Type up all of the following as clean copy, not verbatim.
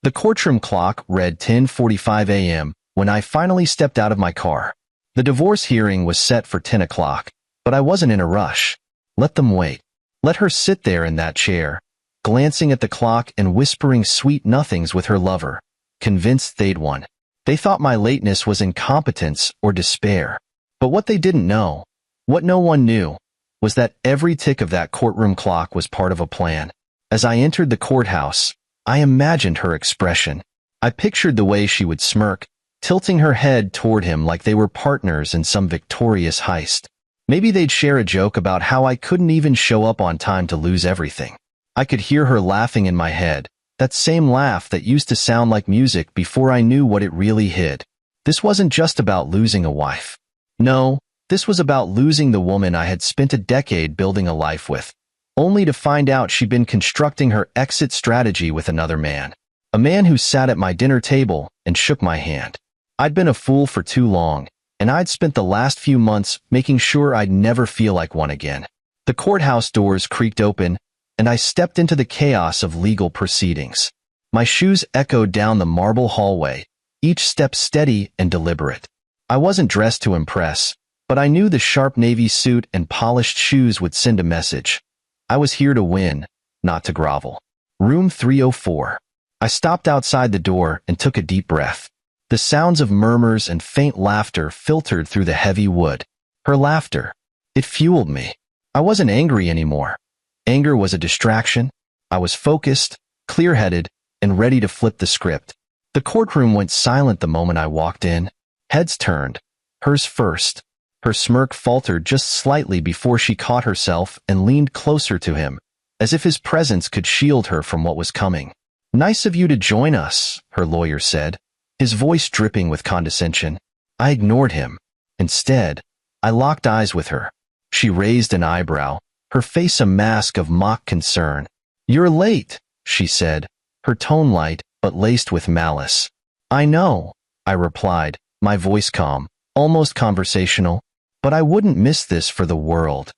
The courtroom clock read 10:45 a.m. when I finally stepped out of my car. The divorce hearing was set for 10 o'clock, but I wasn't in a rush. Let them wait. Let her sit there in that chair, glancing at the clock and whispering sweet nothings with her lover, convinced they'd won. They thought my lateness was incompetence or despair. But what they didn't know, what no one knew, was that every tick of that courtroom clock was part of a plan. As I entered the courthouse, I imagined her expression. I pictured the way she would smirk, tilting her head toward him like they were partners in some victorious heist. Maybe they'd share a joke about how I couldn't even show up on time to lose everything. I could hear her laughing in my head, that same laugh that used to sound like music before I knew what it really hid. This wasn't just about losing a wife. No, this was about losing the woman I had spent a decade building a life with, only to find out she'd been constructing her exit strategy with another man. A man who sat at my dinner table and shook my hand. I'd been a fool for too long, and I'd spent the last few months making sure I'd never feel like one again. The courthouse doors creaked open, and I stepped into the chaos of legal proceedings. My shoes echoed down the marble hallway, each step steady and deliberate. I wasn't dressed to impress, but I knew the sharp navy suit and polished shoes would send a message. I was here to win, not to grovel. Room 304. I stopped outside the door and took a deep breath. The sounds of murmurs and faint laughter filtered through the heavy wood. Her laughter. It fueled me. I wasn't angry anymore. Anger was a distraction. I was focused, clear-headed, and ready to flip the script. The courtroom went silent the moment I walked in. Heads turned. Hers first. Her smirk faltered just slightly before she caught herself and leaned closer to him, as if his presence could shield her from what was coming. "Nice of you to join us," her lawyer said, his voice dripping with condescension. I ignored him. Instead, I locked eyes with her. She raised an eyebrow, her face a mask of mock concern. "You're late," she said, her tone light but laced with malice. "I know," I replied, my voice calm, almost conversational, "but I wouldn't miss this for the world."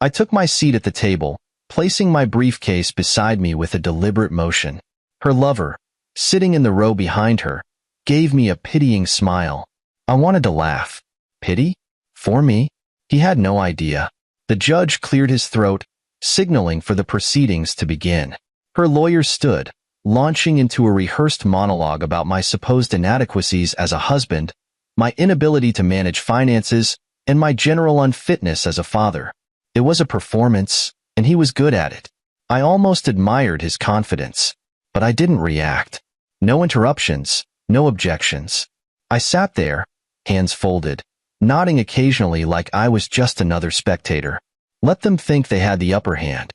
I took my seat at the table, placing my briefcase beside me with a deliberate motion. Her lover, sitting in the row behind her, gave me a pitying smile. I wanted to laugh. Pity? For me? He had no idea. The judge cleared his throat, signaling for the proceedings to begin. Her lawyer stood, launching into a rehearsed monologue about my supposed inadequacies as a husband, my inability to manage finances, and my general unfitness as a father. It was a performance, and he was good at it. I almost admired his confidence, but I didn't react. No interruptions, no objections. I sat there, hands folded, nodding occasionally like I was just another spectator. Let them think they had the upper hand.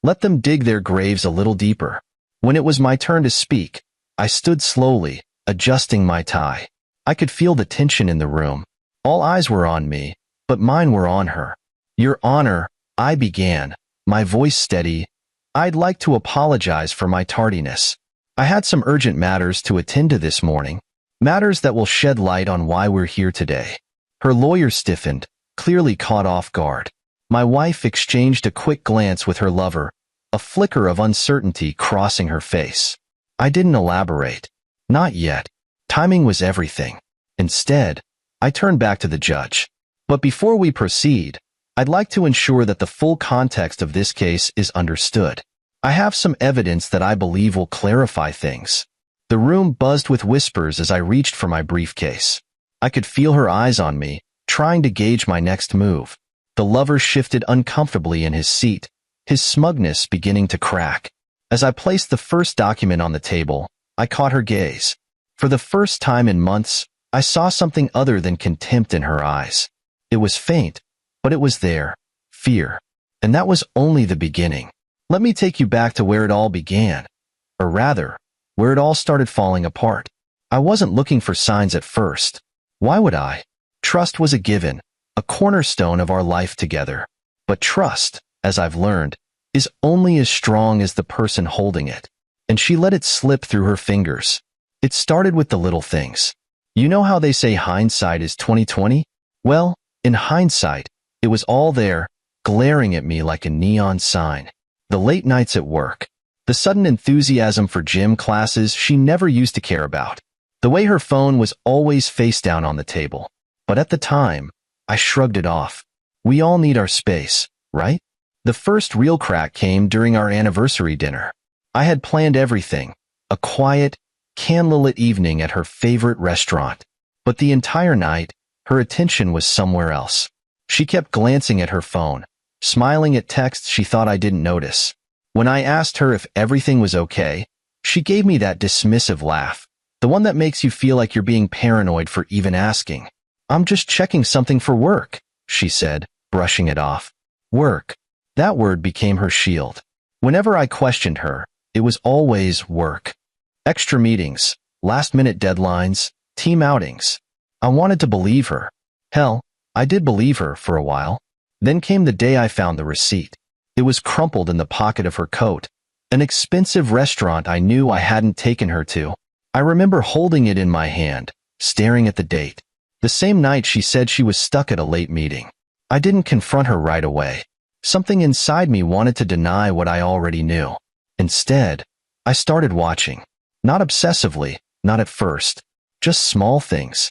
Let them dig their graves a little deeper. When it was my turn to speak, I stood slowly, adjusting my tie. I could feel the tension in the room. All eyes were on me, but mine were on her. "Your Honor," I began, my voice steady, "I'd like to apologize for my tardiness. I had some urgent matters to attend to this morning, matters that will shed light on why we're here today." Her lawyer stiffened, clearly caught off guard. My wife exchanged a quick glance with her lover, a flicker of uncertainty crossing her face. I didn't elaborate. Not yet. Timing was everything. Instead, I turned back to the judge. "But before we proceed, I'd like to ensure that the full context of this case is understood. I have some evidence that I believe will clarify things." The room buzzed with whispers as I reached for my briefcase. I could feel her eyes on me, trying to gauge my next move. The lover shifted uncomfortably in his seat, his smugness beginning to crack. As I placed the first document on the table, I caught her gaze. For the first time in months, I saw something other than contempt in her eyes. It was faint, but it was there. Fear. And that was only the beginning. Let me take you back to where it all began. Or rather, where it all started falling apart. I wasn't looking for signs at first. Why would I? Trust was a given, a cornerstone of our life together. But trust, as I've learned, is only as strong as the person holding it. And she let it slip through her fingers. It started with the little things. You know how they say hindsight is 20/20? Well, in hindsight, it was all there, glaring at me like a neon sign. The late nights at work. The The sudden enthusiasm for gym classes she never used to care about. The way her phone was always face down on the table. But at the time, I shrugged it off. We all need our space, right? The first real crack came during our anniversary dinner. I had planned everything, a quiet, candlelit evening at her favorite restaurant. But the entire night, her attention was somewhere else. She kept glancing at her phone, smiling at texts she thought I didn't notice. When I asked her if everything was okay, she gave me that dismissive laugh, the one that makes you feel like you're being paranoid for even asking. "I'm just checking something for work," she said, brushing it off. Work. That word became her shield. Whenever I questioned her, it was always work. Extra meetings, last-minute deadlines, team outings. I wanted to believe her. Hell, I did believe her for a while. Then came the day I found the receipt. It was crumpled in the pocket of her coat, an expensive restaurant I knew I hadn't taken her to. I remember holding it in my hand, staring at the date. The same night she said she was stuck at a late meeting. I didn't confront her right away. Something inside me wanted to deny what I already knew. Instead, I started watching. Not obsessively, not at first. Just small things.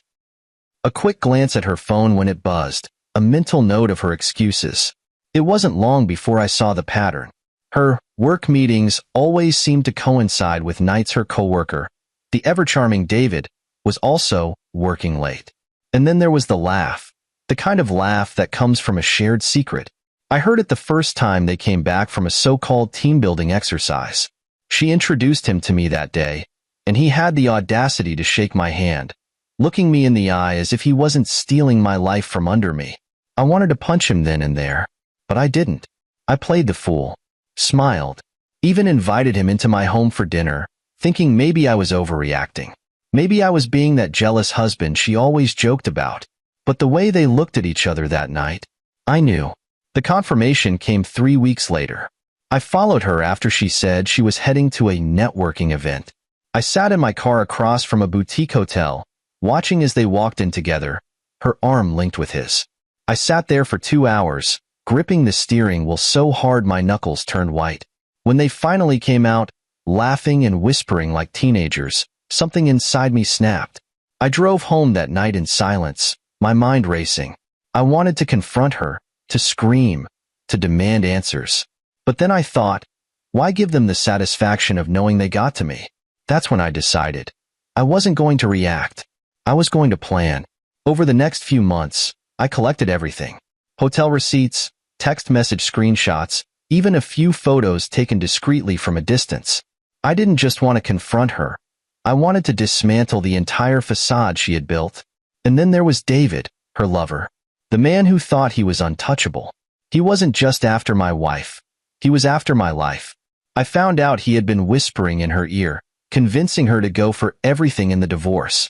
A quick glance at her phone when it buzzed, a mental note of her excuses. It wasn't long before I saw the pattern. Her work meetings always seemed to coincide with nights her coworker, the ever-charming David, was also working late. And then there was the laugh, the kind of laugh that comes from a shared secret. I heard it the first time they came back from a so-called team-building exercise. She introduced him to me that day, and he had the audacity to shake my hand, looking me in the eye as if he wasn't stealing my life from under me. I wanted to punch him then and there, but I didn't. I played the fool, smiled, even invited him into my home for dinner, thinking maybe I was overreacting. Maybe I was being that jealous husband she always joked about. But the way they looked at each other that night, I knew. The confirmation came 3 weeks later. I followed her after she said she was heading to a networking event. I sat in my car across from a boutique hotel, watching as they walked in together, her arm linked with his. I sat there for 2 hours, gripping the steering wheel so hard my knuckles turned white. When they finally came out, laughing and whispering like teenagers, something inside me snapped. I drove home that night in silence, my mind racing. I wanted to confront her, to scream, to demand answers. But then I thought, why give them the satisfaction of knowing they got to me? That's when I decided. I wasn't going to react. I was going to plan. Over the next few months, I collected everything. Hotel receipts, text message screenshots, even a few photos taken discreetly from a distance. I didn't just want to confront her. I wanted to dismantle the entire facade she had built. And then there was David, her lover. The man who thought he was untouchable. He wasn't just after my wife. He was after my life. I found out he had been whispering in her ear, convincing her to go for everything in the divorce.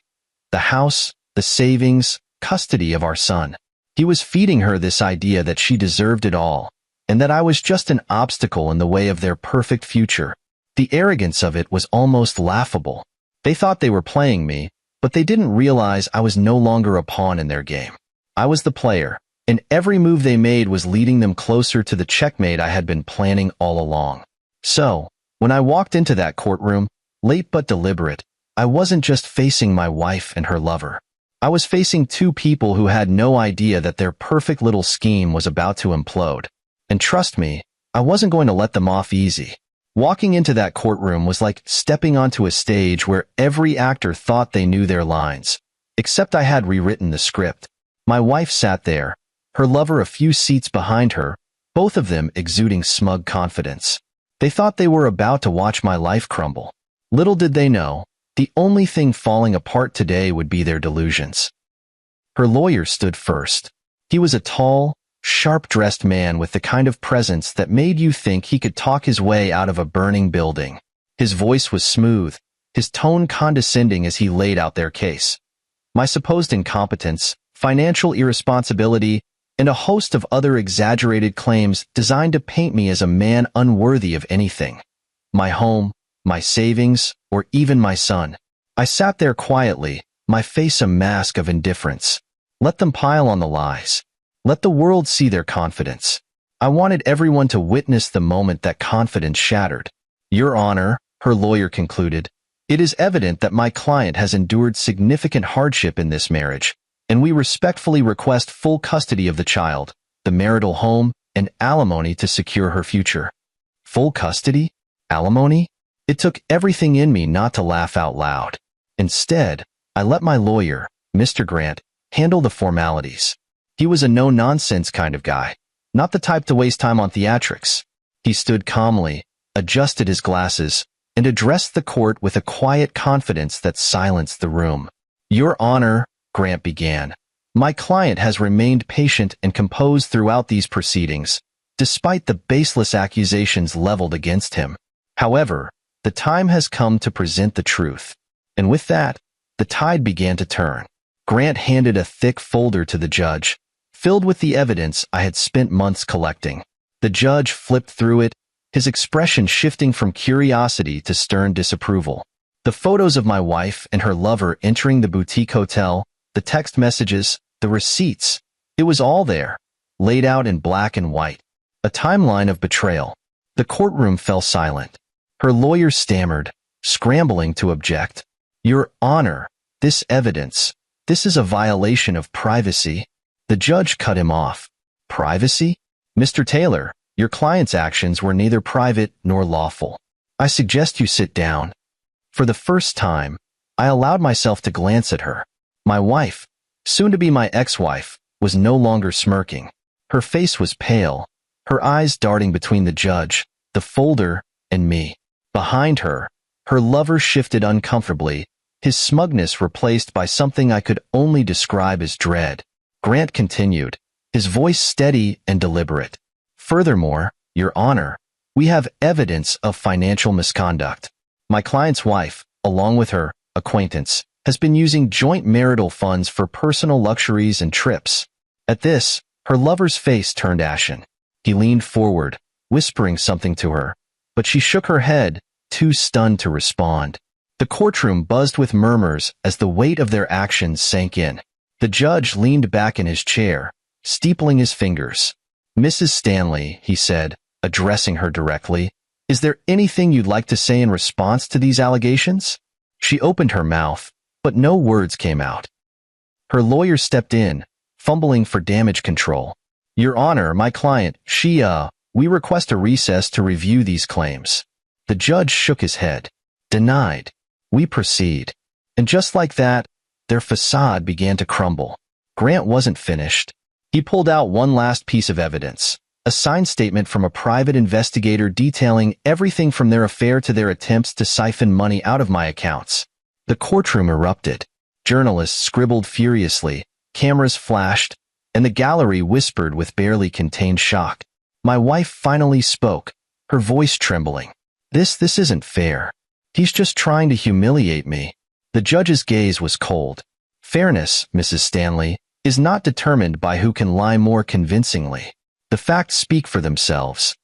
The house, the savings, custody of our son. He was feeding her this idea that she deserved it all, and that I was just an obstacle in the way of their perfect future. The arrogance of it was almost laughable. They thought they were playing me, but they didn't realize I was no longer a pawn in their game. I was the player, and every move they made was leading them closer to the checkmate I had been planning all along. So, when I walked into that courtroom, late but deliberate, I wasn't just facing my wife and her lover. I was facing two people who had no idea that their perfect little scheme was about to implode. And trust me, I wasn't going to let them off easy. Walking into that courtroom was like stepping onto a stage where every actor thought they knew their lines. Except I had rewritten the script. My wife sat there, her lover a few seats behind her, both of them exuding smug confidence. They thought they were about to watch my life crumble. Little did they know, the only thing falling apart today would be their delusions. Her lawyer stood first. He was a tall, sharp-dressed man with the kind of presence that made you think he could talk his way out of a burning building. His voice was smooth, his tone condescending as he laid out their case. My supposed incompetence, financial irresponsibility, and a host of other exaggerated claims designed to paint me as a man unworthy of anything. My home, my savings, or even my son. I sat there quietly, my face a mask of indifference. Let them pile on the lies. Let the world see their confidence. I wanted everyone to witness the moment that confidence shattered. Your Honor, her lawyer concluded, it is evident that my client has endured significant hardship in this marriage, and we respectfully request full custody of the child, the marital home, and alimony to secure her future. Full custody? Alimony? It took everything in me not to laugh out loud. Instead, I let my lawyer, Mr. Grant, handle the formalities. He was a no-nonsense kind of guy, not the type to waste time on theatrics. He stood calmly, adjusted his glasses, and addressed the court with a quiet confidence that silenced the room. Your Honor, Grant began, my client has remained patient and composed throughout these proceedings, despite the baseless accusations leveled against him. However, the time has come to present the truth. And with that, the tide began to turn. Grant handed a thick folder to the judge, filled with the evidence I had spent months collecting. The judge flipped through it, his expression shifting from curiosity to stern disapproval. The photos of my wife and her lover entering the boutique hotel, the text messages, the receipts, it was all there, laid out in black and white. A timeline of betrayal. The courtroom fell silent. Her lawyer stammered, scrambling to object. Your Honor, this evidence, this is a violation of privacy. The judge cut him off. Privacy? Mr. Taylor, your client's actions were neither private nor lawful. I suggest you sit down. For the first time, I allowed myself to glance at her. My wife, soon to be my ex-wife, was no longer smirking. Her face was pale, her eyes darting between the judge, the folder, and me. Behind her, her lover shifted uncomfortably, his smugness replaced by something I could only describe as dread. Grant continued, his voice steady and deliberate. Furthermore, Your Honor, we have evidence of financial misconduct. My client's wife, along with her acquaintance, has been using joint marital funds for personal luxuries and trips. At this, her lover's face turned ashen. He leaned forward, whispering something to her, but she shook her head, too stunned to respond. The courtroom buzzed with murmurs as the weight of their actions sank in. The judge leaned back in his chair, steepling his fingers. Mrs. Stanley, he said, addressing her directly, is there anything you'd like to say in response to these allegations? She opened her mouth, but no words came out. Her lawyer stepped in, fumbling for damage control. Your Honor, my client, we request a recess to review these claims. The judge shook his head. Denied. We proceed. And just like that, their facade began to crumble. Grant wasn't finished. He pulled out one last piece of evidence, a signed statement from a private investigator detailing everything from their affair to their attempts to siphon money out of my accounts. The courtroom erupted. Journalists scribbled furiously, cameras flashed, and the gallery whispered with barely contained shock. My wife finally spoke, her voice trembling. This isn't fair. He's just trying to humiliate me. The judge's gaze was cold. Fairness, Mrs. Stanley, is not determined by who can lie more convincingly. The facts speak for themselves.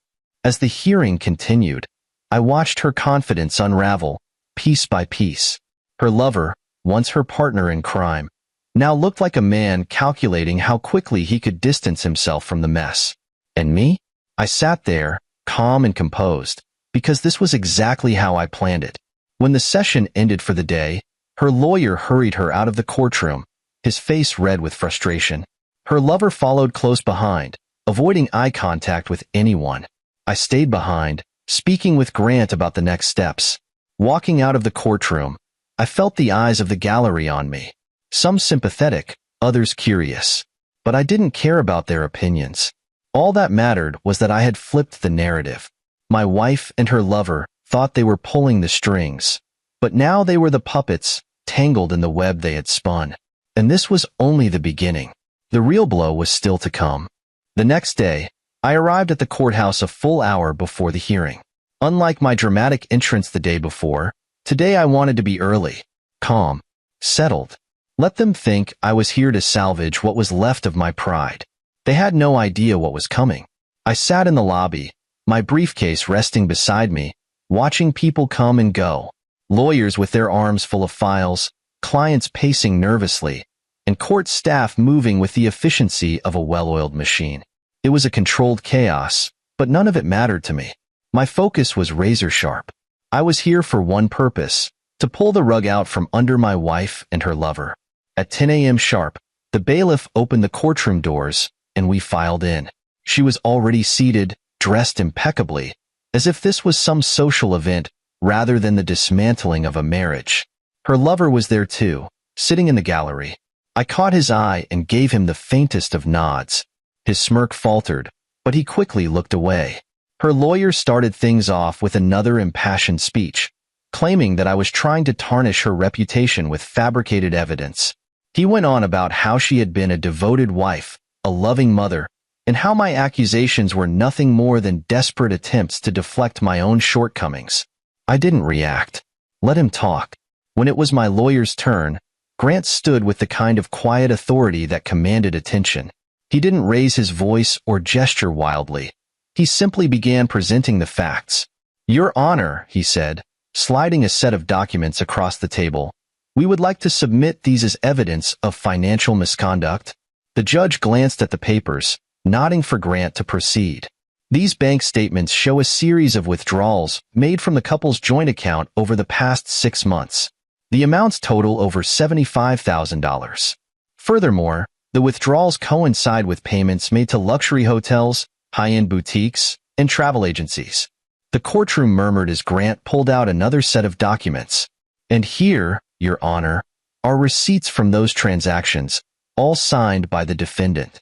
As the hearing continued, I watched her confidence unravel, piece by piece. Her lover, once her partner in crime, now looked like a man calculating how quickly he could distance himself from the mess. And me? I sat there, calm and composed, because this was exactly how I planned it. When the session ended for the day, her lawyer hurried her out of the courtroom, his face red with frustration. Her lover followed close behind, avoiding eye contact with anyone. I stayed behind, speaking with Grant about the next steps. Walking out of the courtroom, I felt the eyes of the gallery on me, some sympathetic, others curious. But I didn't care about their opinions. All that mattered was that I had flipped the narrative. My wife and her lover thought they were pulling the strings, but now they were the puppets, tangled in the web they had spun. And this was only the beginning. The real blow was still to come. The next day, I arrived at the courthouse a full hour before the hearing. Unlike my dramatic entrance the day before, today I wanted to be early, calm, settled. Let them think I was here to salvage what was left of my pride. They had no idea what was coming. I sat in the lobby, my briefcase resting beside me, watching people come and go. Lawyers with their arms full of files, clients pacing nervously, and court staff moving with the efficiency of a well-oiled machine. It was a controlled chaos, but none of it mattered to me. My focus was razor sharp. I was here for one purpose, to pull the rug out from under my wife and her lover. At 10 a.m. sharp, the bailiff opened the courtroom doors, and we filed in. She was already seated, dressed impeccably, as if this was some social event rather than the dismantling of a marriage. Her lover was there too, sitting in the gallery. I caught his eye and gave him the faintest of nods. His smirk faltered, but he quickly looked away. Her lawyer started things off with another impassioned speech, claiming that I was trying to tarnish her reputation with fabricated evidence. He went on about how she had been a devoted wife, a loving mother, and how my accusations were nothing more than desperate attempts to deflect my own shortcomings. I didn't react. Let him talk. When it was my lawyer's turn, Grant stood with the kind of quiet authority that commanded attention. He didn't raise his voice or gesture wildly. He simply began presenting the facts. "Your Honor," he said, sliding a set of documents across the table, "we would like to submit these as evidence of financial misconduct." The judge glanced at the papers, nodding for Grant to proceed. These bank statements show a series of withdrawals made from the couple's joint account over the past 6 months. The amounts total over $75,000. Furthermore, the withdrawals coincide with payments made to luxury hotels, high-end boutiques, and travel agencies. The courtroom murmured as Grant pulled out another set of documents. "And here, Your Honor, are receipts from those transactions, all signed by the defendant."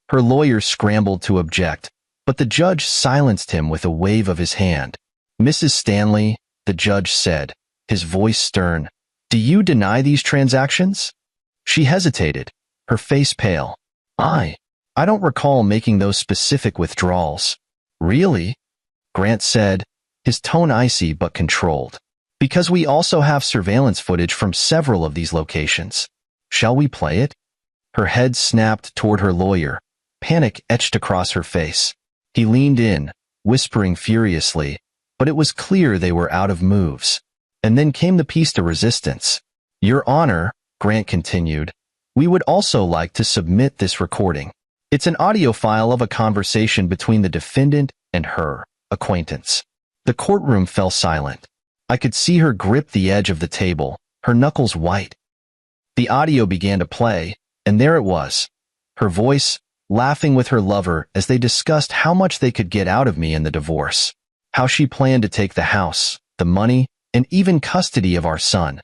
Her lawyer scrambled to object, but the judge silenced him with a wave of his hand. "Mrs. Stanley," the judge said, his voice stern, "do you deny these transactions?" She hesitated, her face pale. I don't recall making those specific withdrawals." "Really?" Grant said, his tone icy but controlled. "Because we also have surveillance footage from several of these locations. Shall we play it?" Her head snapped toward her lawyer, panic etched across her face. He leaned in, whispering furiously, but it was clear they were out of moves. And then came the piece de resistance. "Your Honor," Grant continued, "we would also like to submit this recording. It's an audio file of a conversation between the defendant and her acquaintance." The courtroom fell silent. I could see her grip the edge of the table, her knuckles white. The audio began to play, and there it was. Her voice, laughing with her lover as they discussed how much they could get out of me in the divorce. How she planned to take the house, the money, and even custody of our son.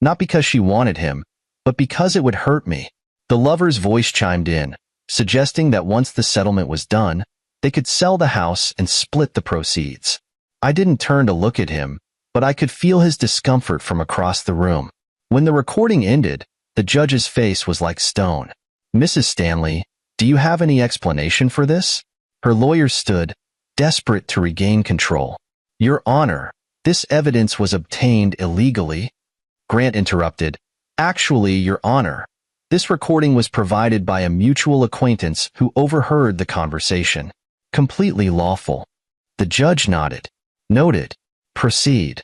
Not because she wanted him, but because it would hurt me. The lover's voice chimed in, suggesting that once the settlement was done, they could sell the house and split the proceeds. I didn't turn to look at him, but I could feel his discomfort from across the room. When the recording ended, the judge's face was like stone. "Mrs. Stanley, do you have any explanation for this?" Her lawyer stood, desperate to regain control. "Your Honor, this evidence was obtained illegally." Grant interrupted. "Actually, Your Honor, this recording was provided by a mutual acquaintance who overheard the conversation. Completely lawful." The judge nodded. "Noted. Proceed."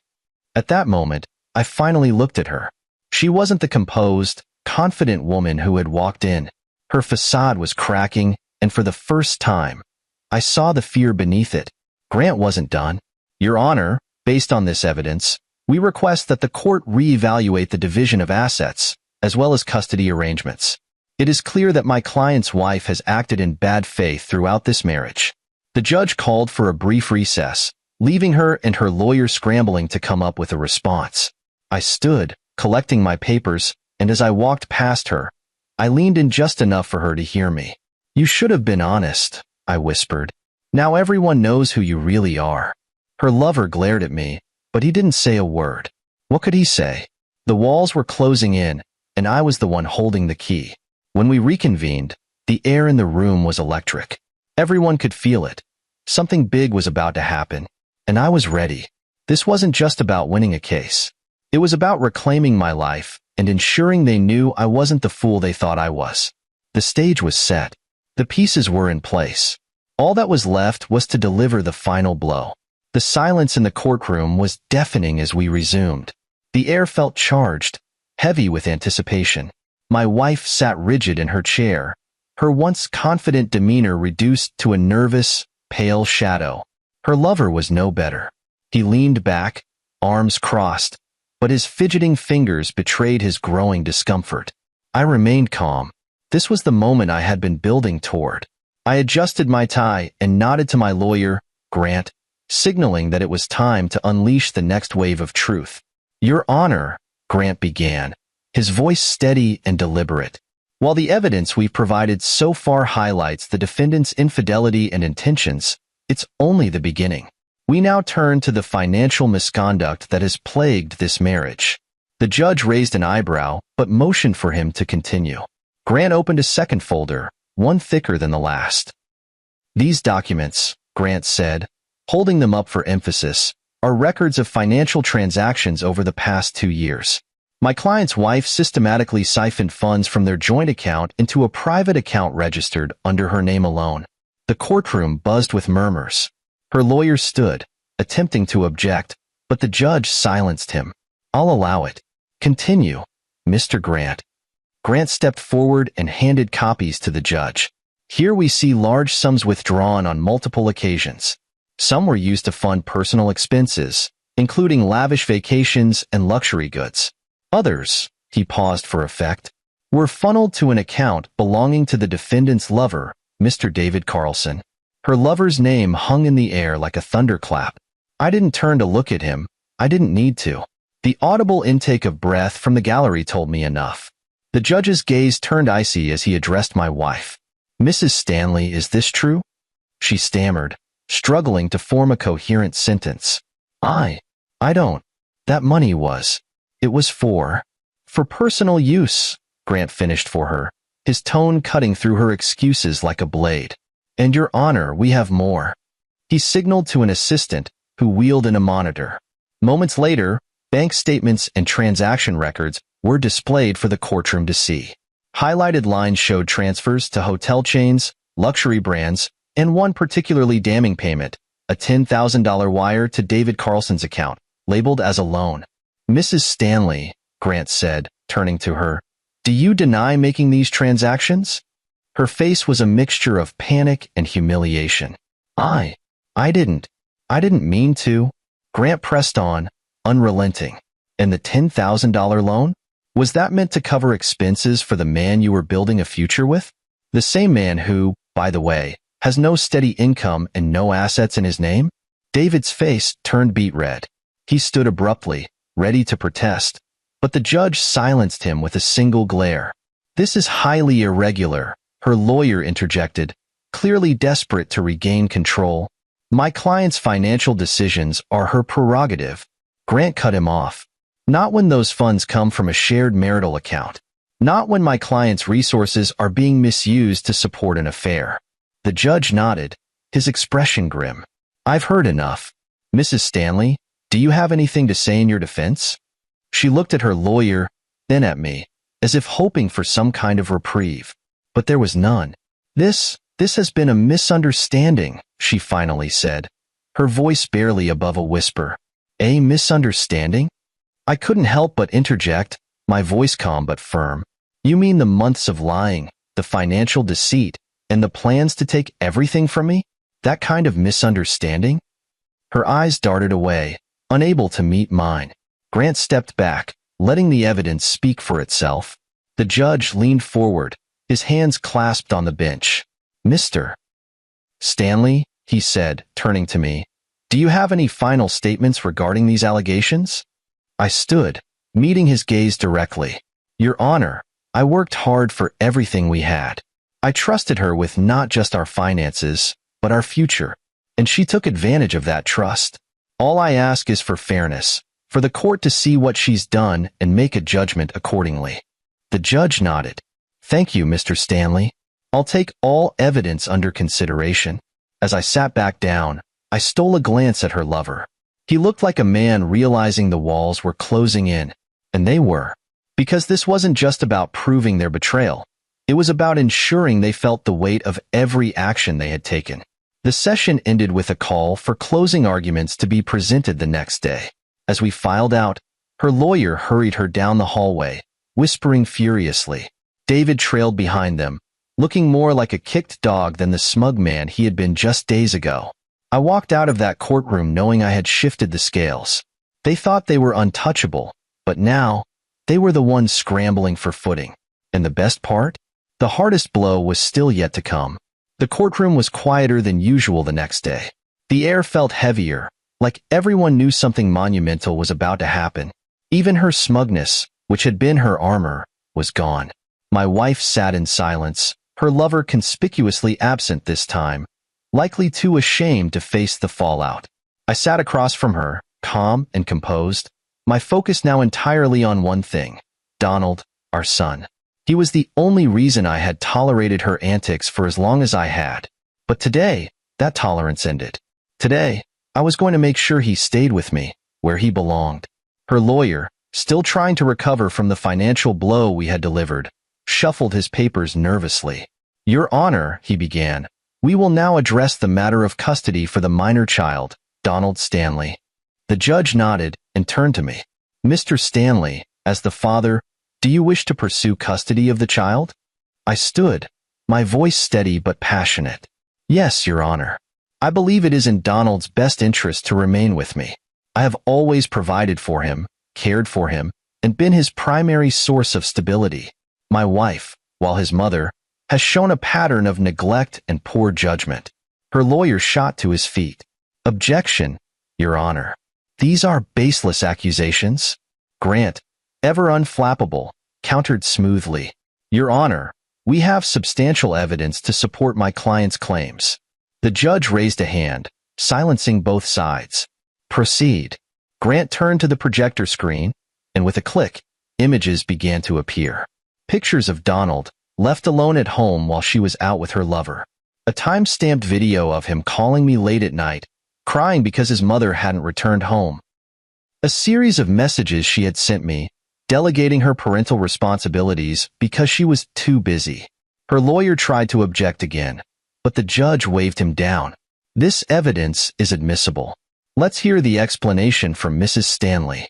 At that moment, I finally looked at her. She wasn't the composed, confident woman who had walked in. Her facade was cracking, and for the first time, I saw the fear beneath it. Grant wasn't done. "Your Honor, based on this evidence, we request that the court reevaluate the division of assets, as well as custody arrangements. It is clear that my client's wife has acted in bad faith throughout this marriage." The judge called for a brief recess, leaving her and her lawyer scrambling to come up with a response. I stood, collecting my papers, and as I walked past her, I leaned in just enough for her to hear me. "You should have been honest," I whispered. "Now everyone knows who you really are." Her lover glared at me, but he didn't say a word. What could he say? The walls were closing in, and I was the one holding the key. When we reconvened, the air in the room was electric. Everyone could feel it. Something big was about to happen, and I was ready. This wasn't just about winning a case. It was about reclaiming my life and ensuring they knew I wasn't the fool they thought I was. The stage was set. The pieces were in place. All that was left was to deliver the final blow. The silence in the courtroom was deafening as we resumed. The air felt charged, heavy with anticipation. My wife sat rigid in her chair, her once confident demeanor reduced to a nervous, pale shadow. Her lover was no better. He leaned back, arms crossed, but his fidgeting fingers betrayed his growing discomfort. I remained calm. This was the moment I had been building toward. I adjusted my tie and nodded to my lawyer, Grant, signaling that it was time to unleash the next wave of truth. "Your Honor," Grant began, his voice steady and deliberate. "While the evidence we've provided so far highlights the defendant's infidelity and intentions, it's only the beginning. We now turn to the financial misconduct that has plagued this marriage." The judge raised an eyebrow, but motioned for him to continue. Grant opened a second folder, one thicker than the last. "These documents," Grant said, holding them up for emphasis, "are records of financial transactions over the past 2 years. My client's wife systematically siphoned funds from their joint account into a private account registered under her name alone." The courtroom buzzed with murmurs. Her lawyer stood, attempting to object, but the judge silenced him. "I'll allow it. Continue, Mr. Grant." Grant stepped forward and handed copies to the judge. "Here we see large sums withdrawn on multiple occasions. Some were used to fund personal expenses, including lavish vacations and luxury goods. Others," he paused for effect, "were funneled to an account belonging to the defendant's lover, Mr. David Carlson." Her lover's name hung in the air like a thunderclap. I didn't turn to look at him. I didn't need to. The audible intake of breath from the gallery told me enough. The judge's gaze turned icy as he addressed my wife. "Mrs. Stanley, is this true?" She stammered, struggling to form a coherent sentence. I don't. That money was. It was for personal use," Grant finished for her, his tone cutting through her excuses like a blade. "And Your Honor, we have more." He signaled to an assistant, who wheeled in a monitor. Moments later, bank statements and transaction records were displayed for the courtroom to see. Highlighted lines showed transfers to hotel chains, luxury brands, and one particularly damning payment, a $10,000 wire to David Carlson's account, labeled as a loan. "Mrs. Stanley," Grant said, turning to her, "do you deny making these transactions?" Her face was a mixture of panic and humiliation. I didn't mean to." Grant pressed on, unrelenting. "And the $10,000 loan? Was that meant to cover expenses for the man you were building a future with? The same man who, by the way, has no steady income and no assets in his name?" David's face turned beet red. He stood abruptly, ready to protest, but the judge silenced him with a single glare. "This is highly irregular," her lawyer interjected, clearly desperate to regain control. "My client's financial decisions are her prerogative." Grant cut him off. "Not when those funds come from a shared marital account. Not when my client's resources are being misused to support an affair." The judge nodded, his expression grim. "I've heard enough. Mrs. Stanley, do you have anything to say in your defense?" She looked at her lawyer, then at me, as if hoping for some kind of reprieve. But there was none. This has been a misunderstanding," she finally said, her voice barely above a whisper. "A misunderstanding?" I couldn't help but interject, my voice calm but firm. "You mean the months of lying, the financial deceit, and the plans to take everything from me? That kind of misunderstanding?" Her eyes darted away, unable to meet mine. Grant stepped back, letting the evidence speak for itself. The judge leaned forward, his hands clasped on the bench. "Mr. Stanley," he said, turning to me, "do you have any final statements regarding these allegations?" I stood, meeting his gaze directly. "Your Honor, I worked hard for everything we had. I trusted her with not just our finances, but our future, and she took advantage of that trust. All I ask is for fairness, for the court to see what she's done and make a judgment accordingly." The judge nodded. "Thank you, Mr. Stanley. I'll take all evidence under consideration." As I sat back down, I stole a glance at her lover. He looked like a man realizing the walls were closing in, and they were. Because this wasn't just about proving their betrayal. It was about ensuring they felt the weight of every action they had taken. The session ended with a call for closing arguments to be presented the next day. As we filed out, her lawyer hurried her down the hallway, whispering furiously. David trailed behind them, looking more like a kicked dog than the smug man he had been just days ago. I walked out of that courtroom knowing I had shifted the scales. They thought they were untouchable, but now, they were the ones scrambling for footing. And the best part? The hardest blow was still yet to come. The courtroom was quieter than usual the next day. The air felt heavier, like everyone knew something monumental was about to happen. Even her smugness, which had been her armor, was gone. My wife sat in silence, her lover conspicuously absent this time, likely too ashamed to face the fallout. I sat across from her, calm and composed, my focus now entirely on one thing: Donald, our son. He was the only reason I had tolerated her antics for as long as I had. But today, that tolerance ended. Today, I was going to make sure he stayed with me, where he belonged. Her lawyer, still trying to recover from the financial blow we had delivered, shuffled his papers nervously. "Your Honor," he began, "we will now address the matter of custody for the minor child, Donald Stanley." The judge nodded and turned to me. "Mr. Stanley, as the father, do you wish to pursue custody of the child?" I stood, my voice steady but passionate. "Yes, Your Honor. I believe it is in Donald's best interest to remain with me. I have always provided for him, cared for him, and been his primary source of stability. My wife, while his mother, has shown a pattern of neglect and poor judgment." Her lawyer shot to his feet. "Objection, Your Honor. These are baseless accusations." Grant, ever unflappable, countered smoothly. "Your Honor, we have substantial evidence to support my client's claims." The judge raised a hand, silencing both sides. "Proceed." Grant turned to the projector screen, and with a click, images began to appear. Pictures of Donald, left alone at home while she was out with her lover. A time-stamped video of him calling me late at night, crying because his mother hadn't returned home. A series of messages she had sent me, delegating her parental responsibilities because she was too busy. Her lawyer tried to object again, but the judge waved him down. "This evidence is admissible. Let's hear the explanation from Mrs. Stanley."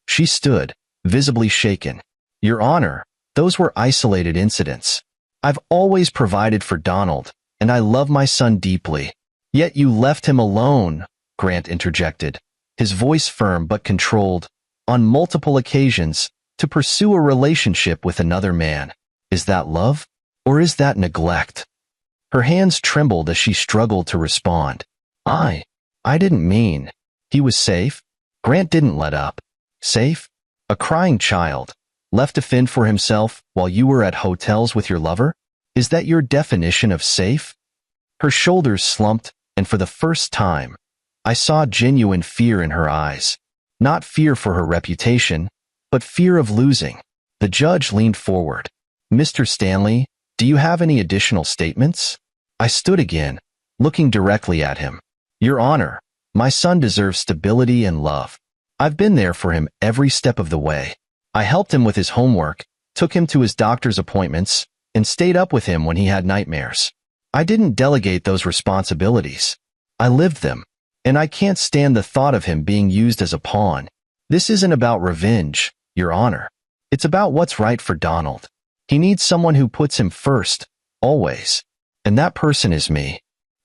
She stood, visibly shaken. "Your Honor, those were isolated incidents. I've always provided for Donald, and I love my son deeply. Yet you left him alone," Grant interjected, his voice firm but controlled, "on multiple occasions, to pursue a relationship with another man. Is that love? Or is that neglect?" Her hands trembled as she struggled to respond. I didn't mean. He was safe." Grant didn't let up. "Safe? A crying child, left to fend for himself while you were at hotels with your lover? Is that your definition of safe?" Her shoulders slumped, and for the first time, I saw genuine fear in her eyes. Not fear for her reputation, but fear of losing. The judge leaned forward. "Mr. Stanley, do you have any additional statements?" I stood again, looking directly at him. "Your Honor, my son deserves stability and love. I've been there for him every step of the way. I helped him with his homework, took him to his doctor's appointments, and stayed up with him when he had nightmares. I didn't delegate those responsibilities. I lived them, and I can't stand the thought of him being used as a pawn. This isn't about revenge, Your Honor. It's about what's right for Donald. He needs someone who puts him first, always. And that person is me."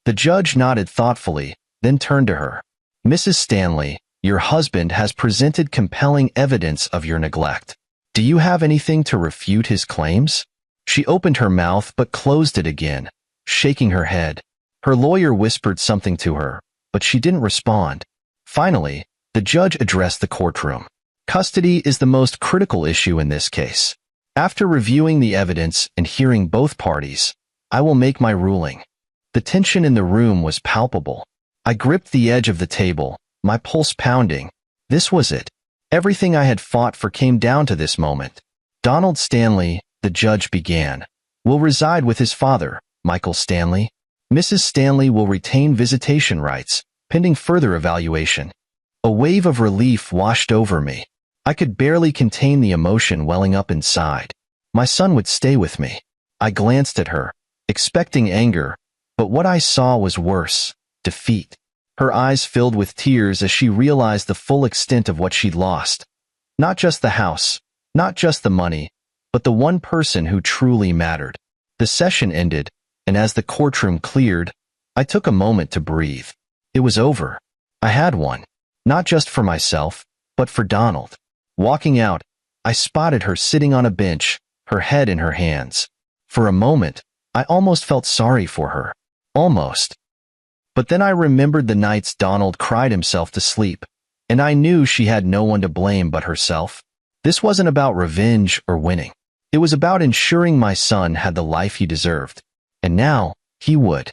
The judge nodded thoughtfully, then turned to her. "Mrs. Stanley, your husband has presented compelling evidence of your neglect. Do you have anything to refute his claims?" She opened her mouth but closed it again, shaking her head. Her lawyer whispered something to her, but she didn't respond. Finally, the judge addressed the courtroom. "Custody is the most critical issue in this case. After reviewing the evidence and hearing both parties, I will make my ruling." The tension in the room was palpable. I gripped the edge of the table, my pulse pounding. This was it. Everything I had fought for came down to this moment. "Donald Stanley," the judge began, "will reside with his father, Michael Stanley. Mrs. Stanley will retain visitation rights, pending further evaluation." A wave of relief washed over me. I could barely contain the emotion welling up inside. My son would stay with me. I glanced at her, expecting anger, but what I saw was worse: defeat. Her eyes filled with tears as she realized the full extent of what she'd lost. Not just the house, not just the money, but the one person who truly mattered. The session ended, and as the courtroom cleared, I took a moment to breathe. It was over. I had won, not just for myself, But for Donald. Walking out, I spotted her sitting on a bench, her head in her hands. For a moment, I almost felt sorry for her. Almost. But then I remembered the nights Donald cried himself to sleep, and I knew she had no one to blame but herself. This wasn't about revenge or winning. It was about ensuring my son had the life he deserved. And now, he would.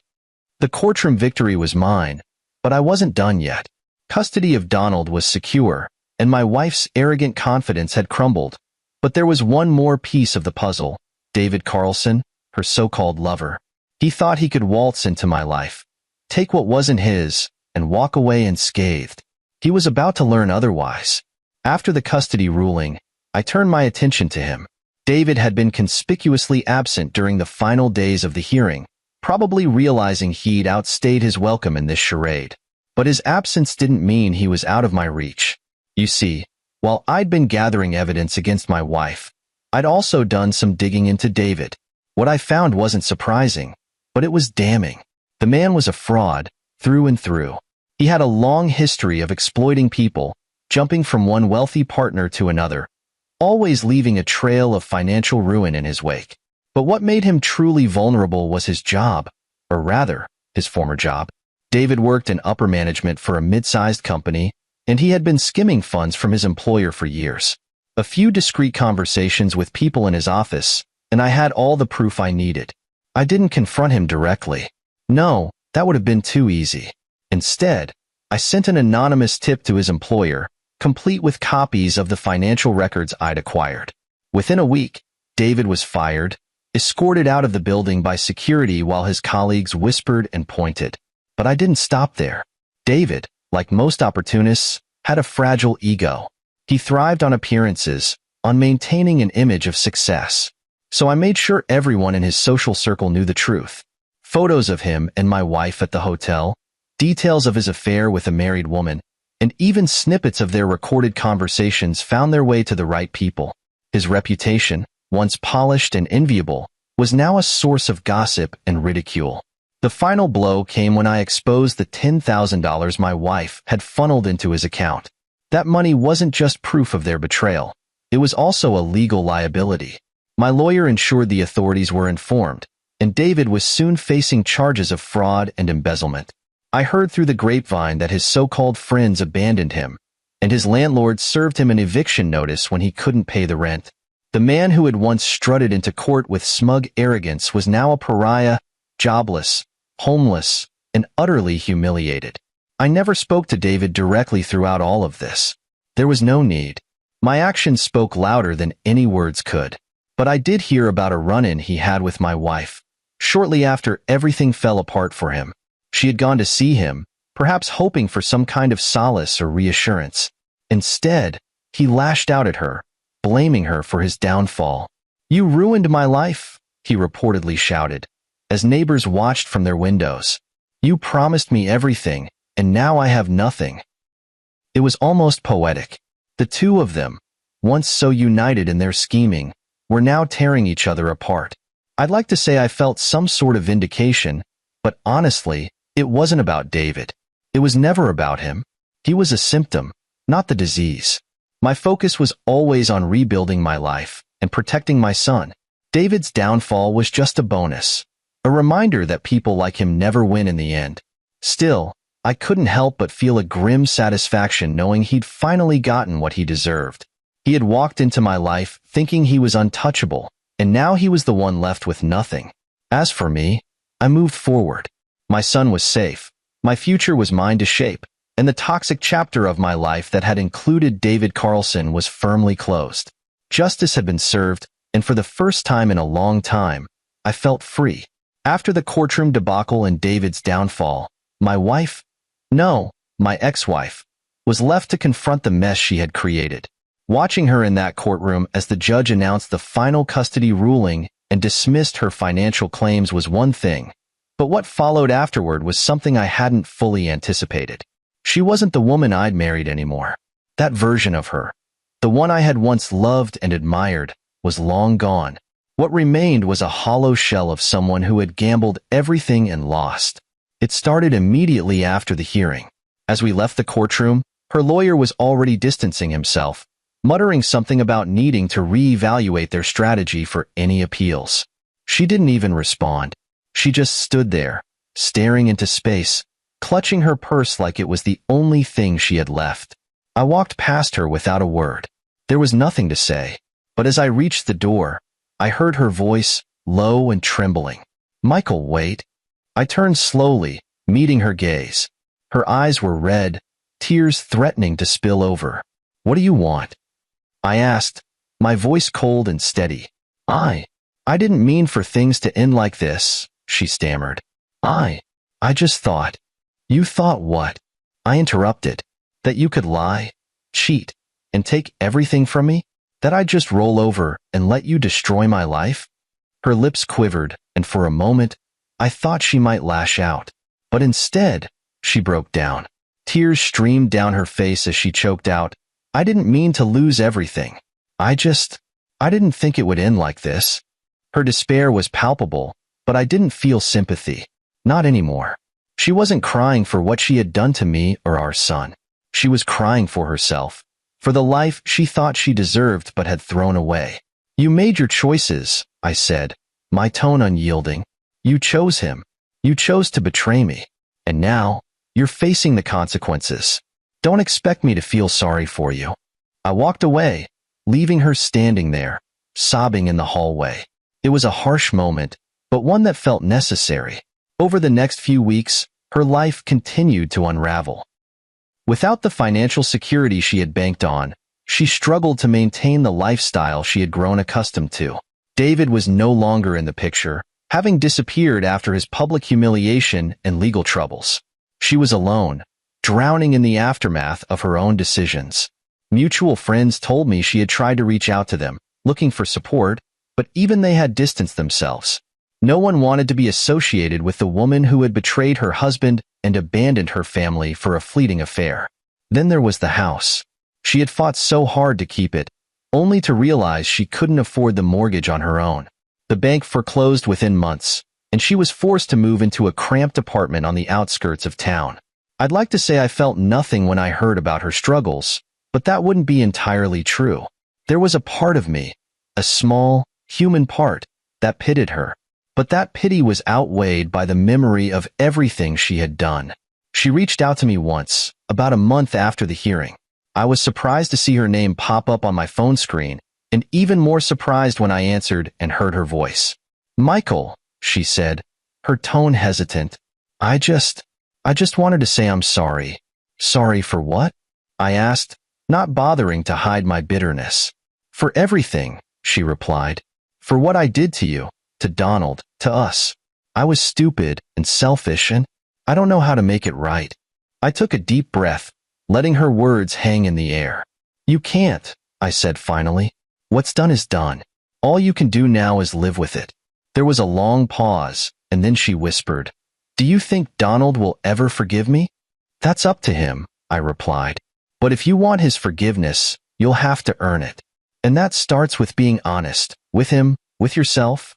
The courtroom victory was mine, but I wasn't done yet. Custody of Donald was secure, and my wife's arrogant confidence had crumbled. But there was one more piece of the puzzle: David Carlson, her so-called lover. He thought he could waltz into my life, take what wasn't his, and walk away unscathed. He was about to learn otherwise. After the custody ruling, I turned my attention to him. David had been conspicuously absent during the final days of the hearing, probably realizing he'd outstayed his welcome in this charade. But his absence didn't mean he was out of my reach. You see, while I'd been gathering evidence against my wife, I'd also done some digging into David. What I found wasn't surprising, but it was damning. The man was a fraud, through and through. He had a long history of exploiting people, jumping from one wealthy partner to another, always leaving a trail of financial ruin in his wake. But what made him truly vulnerable was his job, or rather, his former job. David worked in upper management for a mid-sized company, and he had been skimming funds from his employer for years. A few discreet conversations with people in his office, and I had all the proof I needed. I didn't confront him directly. No, that would have been too easy. Instead, I sent an anonymous tip to his employer, complete with copies of the financial records I'd acquired. Within a week, David was fired, escorted out of the building by security while his colleagues whispered and pointed. But I didn't stop there. David, like most opportunists, had a fragile ego. He thrived on appearances, on maintaining an image of success. So I made sure everyone in his social circle knew the truth. Photos of him and my wife at the hotel, details of his affair with a married woman, and even snippets of their recorded conversations found their way to the right people. His reputation, once polished and enviable, was now a source of gossip and ridicule. The final blow came when I exposed the $10,000 my wife had funneled into his account. That money wasn't just proof of their betrayal. It was also a legal liability. My lawyer ensured the authorities were informed, and David was soon facing charges of fraud and embezzlement. I heard through the grapevine that his so-called friends abandoned him, and his landlord served him an eviction notice when he couldn't pay the rent. The man who had once strutted into court with smug arrogance was now a pariah, jobless, homeless, and utterly humiliated. I never spoke to David directly throughout all of this. There was no need. My actions spoke louder than any words could. But I did hear about a run-in he had with my wife. Shortly after everything fell apart for him, she had gone to see him, perhaps hoping for some kind of solace or reassurance. Instead, he lashed out at her, blaming her for his downfall. "You ruined my life," he reportedly shouted, as neighbors watched from their windows. "You promised me everything, and now I have nothing." It was almost poetic. The two of them, once so united in their scheming, were now tearing each other apart. I'd like to say I felt some sort of vindication, but honestly, it wasn't about David. It was never about him. He was a symptom, not the disease. My focus was always on rebuilding my life and protecting my son. David's downfall was just a bonus, a reminder that people like him never win in the end. Still, I couldn't help but feel a grim satisfaction knowing he'd finally gotten what he deserved. He had walked into my life thinking he was untouchable, and now he was the one left with nothing. As for me, I moved forward. My son was safe, my future was mine to shape, and the toxic chapter of my life that had included David Carlson was firmly closed. Justice had been served, and for the first time in a long time, I felt free. After the courtroom debacle and David's downfall, my wife, no, my ex-wife, was left to confront the mess she had created. Watching her in that courtroom as the judge announced the final custody ruling and dismissed her financial claims was one thing, but what followed afterward was something I hadn't fully anticipated. She wasn't the woman I'd married anymore. That version of her, the one I had once loved and admired, was long gone. What remained was a hollow shell of someone who had gambled everything and lost. It started immediately after the hearing. As we left the courtroom, Her lawyer was already distancing himself, muttering something about needing to reevaluate their strategy for any appeals. She didn't even respond. She just stood there, staring into space, clutching her purse like it was the only thing she had left. I walked past her without a word. There was nothing to say, but as I reached the door, I heard her voice, low and trembling. "Michael, wait." I turned slowly, meeting her gaze. Her eyes were red, tears threatening to spill over. "What do you want?" I asked, my voice cold and steady. I didn't mean for things to end like this," she stammered. I just thought." "You thought what?" I interrupted. "That you could lie, cheat, and take everything from me? That I'd just roll over and let you destroy my life?" Her lips quivered, and for a moment, I thought she might lash out. But instead, she broke down. Tears streamed down her face as she choked out, "I didn't mean to lose everything. I didn't think it would end like this." Her despair was palpable, but I didn't feel sympathy. Not anymore. She wasn't crying for what she had done to me or our son. She was crying for herself, for the life she thought she deserved but had thrown away. "You made your choices," I said, my tone unyielding. "You chose him. You chose to betray me. And now, you're facing the consequences. Don't expect me to feel sorry for you." I walked away, leaving her standing there, sobbing in the hallway. It was a harsh moment, but one that felt necessary. Over the next few weeks, her life continued to unravel. Without the financial security she had banked on, she struggled to maintain the lifestyle she had grown accustomed to. David was no longer in the picture, having disappeared after his public humiliation and legal troubles. She was alone, drowning in the aftermath of her own decisions. Mutual friends told me she had tried to reach out to them, looking for support, but even they had distanced themselves. No one wanted to be associated with the woman who had betrayed her husband and abandoned her family for a fleeting affair. Then there was the house. She had fought so hard to keep it, only to realize she couldn't afford the mortgage on her own. The bank foreclosed within months, and she was forced to move into a cramped apartment on the outskirts of town. I'd like to say I felt nothing when I heard about her struggles, but that wouldn't be entirely true. There was a part of me, a small, human part, that pitied her. But that pity was outweighed by the memory of everything she had done. She reached out to me once, about a month after the hearing. I was surprised to see her name pop up on my phone screen, and even more surprised when I answered and heard her voice. "Michael," she said, her tone hesitant. I just wanted to say I'm sorry." "Sorry for what?" I asked, not bothering to hide my bitterness. "For everything," she replied. "For what I did to you, to Donald, to us. I was stupid and selfish, and I don't know how to make it right." I took a deep breath, letting her words hang in the air. "You can't," I said finally. "What's done is done. All you can do now is live with it." There was a long pause, and then she whispered, "Do you think Donald will ever forgive me?" "That's up to him," I replied. "But if you want his forgiveness, you'll have to earn it. And that starts with being honest, with him, with yourself."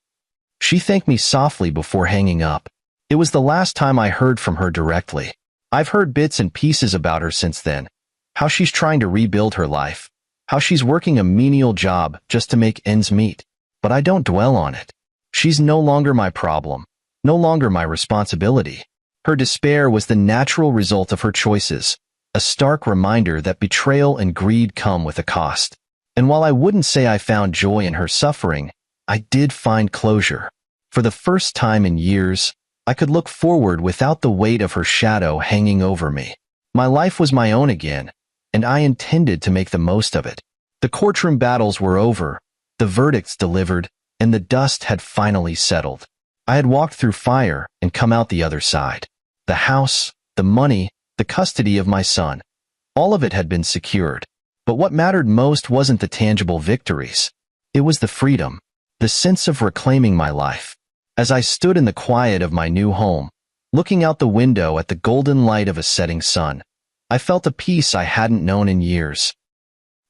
She thanked me softly before hanging up. It was the last time I heard from her directly. I've heard bits and pieces about her since then. How she's trying to rebuild her life. How she's working a menial job just to make ends meet. But I don't dwell on it. She's no longer my problem. No longer my responsibility. Her despair was the natural result of her choices. A stark reminder that betrayal and greed come with a cost. And while I wouldn't say I found joy in her suffering, I did find closure. For the first time in years, I could look forward without the weight of her shadow hanging over me. My life was my own again, and I intended to make the most of it. The courtroom battles were over, the verdicts delivered, and the dust had finally settled. I had walked through fire and come out the other side. The house, the money, the custody of my son, all of it had been secured. But what mattered most wasn't the tangible victories. It was the freedom. The sense of reclaiming my life. As I stood in the quiet of my new home, looking out the window at the golden light of a setting sun, I felt a peace I hadn't known in years.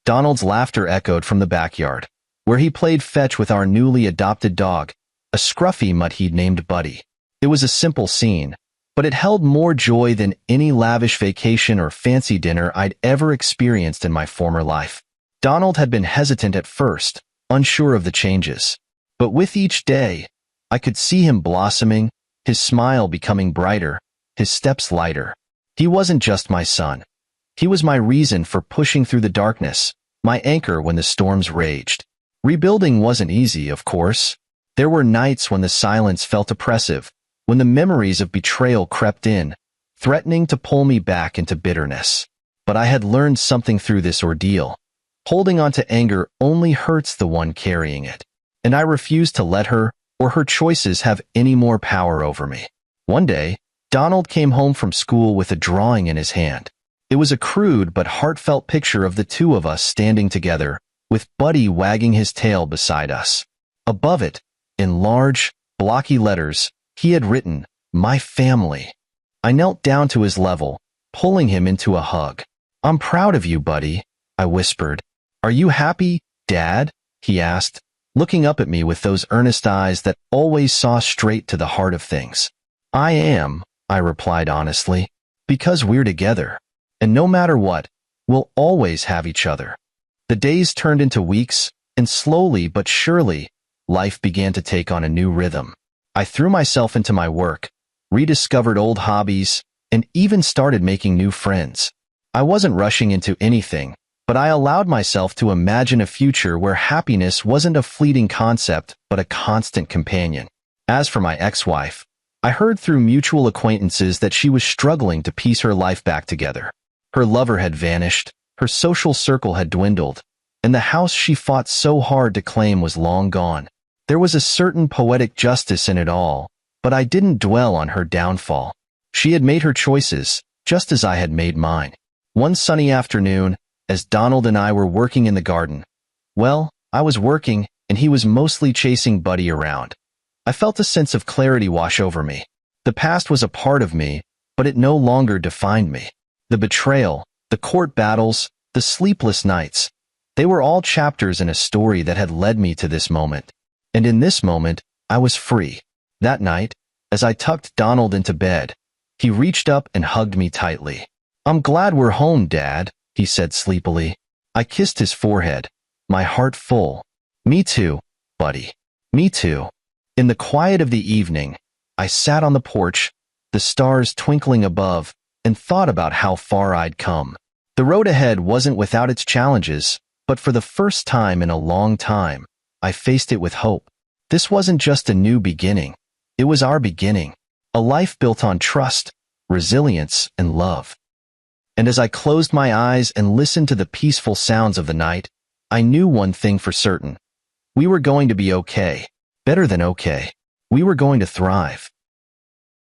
Donald's laughter echoed from the backyard, where he played fetch with our newly adopted dog, a scruffy mutt he'd named Buddy. It was a simple scene, but it held more joy than any lavish vacation or fancy dinner I'd ever experienced in my former life. Donald had been hesitant at first, unsure of the changes. But with each day, I could see him blossoming, his smile becoming brighter, his steps lighter. He wasn't just my son. He was my reason for pushing through the darkness, my anchor when the storms raged. Rebuilding wasn't easy, of course. There were nights when the silence felt oppressive, when the memories of betrayal crept in, threatening to pull me back into bitterness. But I had learned something through this ordeal. Holding on to anger only hurts the one carrying it, and I refused to let her or her choices have any more power over me. One day, Donald came home from school with a drawing in his hand. It was a crude but heartfelt picture of the two of us standing together, with Buddy wagging his tail beside us. Above it, in large, blocky letters, he had written, "My family." I knelt down to his level, pulling him into a hug. "I'm proud of you, Buddy," I whispered. "Are you happy, Dad?" he asked, looking up at me with those earnest eyes that always saw straight to the heart of things. "I am," I replied honestly, "because we're together. And no matter what, we'll always have each other." The days turned into weeks, and slowly but surely, life began to take on a new rhythm. I threw myself into my work, rediscovered old hobbies, and even started making new friends. I wasn't rushing into anything, but I allowed myself to imagine a future where happiness wasn't a fleeting concept but a constant companion. As for my ex-wife, I heard through mutual acquaintances that she was struggling to piece her life back together. Her lover had vanished, her social circle had dwindled, and the house she fought so hard to claim was long gone. There was a certain poetic justice in it all, but I didn't dwell on her downfall. She had made her choices, just as I had made mine. One sunny afternoon, as Donald and I were working in the garden, well, I was working, and he was mostly chasing Buddy around. I felt a sense of clarity wash over me. The past was a part of me, but it no longer defined me. The betrayal, the court battles, the sleepless nights, they were all chapters in a story that had led me to this moment. And in this moment, I was free. That night, as I tucked Donald into bed, he reached up and hugged me tightly. "I'm glad we're home, Dad," he said sleepily. I kissed his forehead, my heart full. "Me too, Buddy. Me too." In the quiet of the evening, I sat on the porch, the stars twinkling above, and thought about how far I'd come. The road ahead wasn't without its challenges, but for the first time in a long time, I faced it with hope. This wasn't just a new beginning. It was our beginning, a life built on trust, resilience, and love. And as I closed my eyes and listened to the peaceful sounds of the night, I knew one thing for certain. We were going to be okay. Better than okay. We were going to thrive.